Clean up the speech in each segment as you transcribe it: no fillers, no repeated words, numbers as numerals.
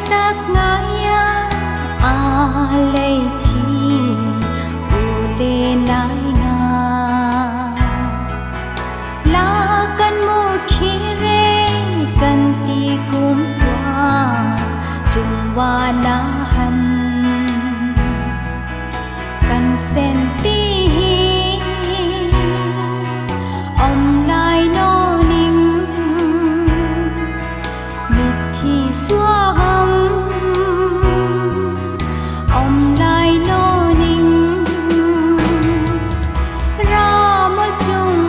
tak ngaya alay thi ule nai nga la kan mo khire kan ti kum twa chung wa na han kan sen ti om lai no ning mit thi xua hồng om lai no ning ra mo chung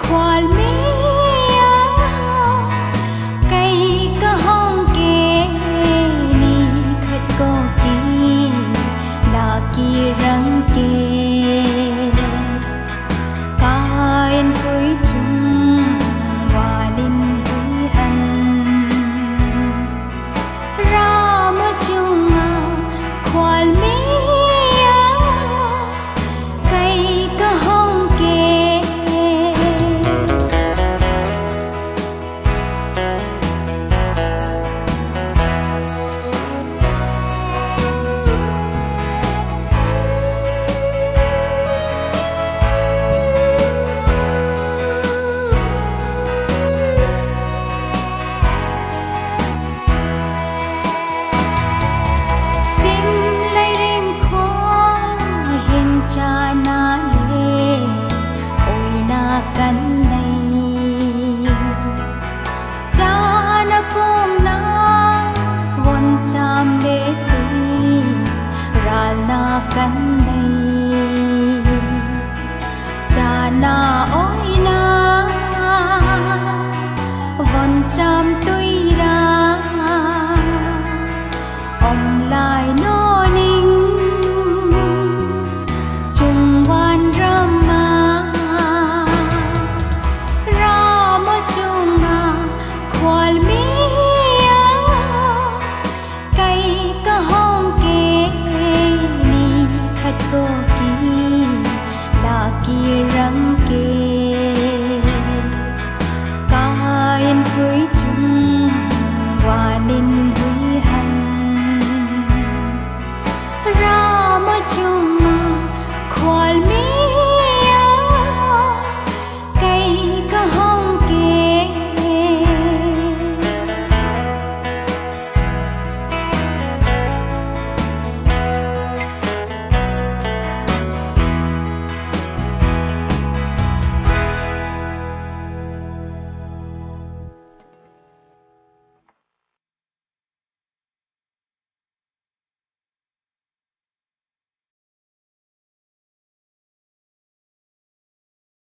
khoal mi cây ca hong ke ni khat ko ki na ki rang ke kain pui chung wa din hui han ra mo chung khoal mi cây ca hong ke cha na le oi na kan nei cha na pom na won cham le ti ral na kan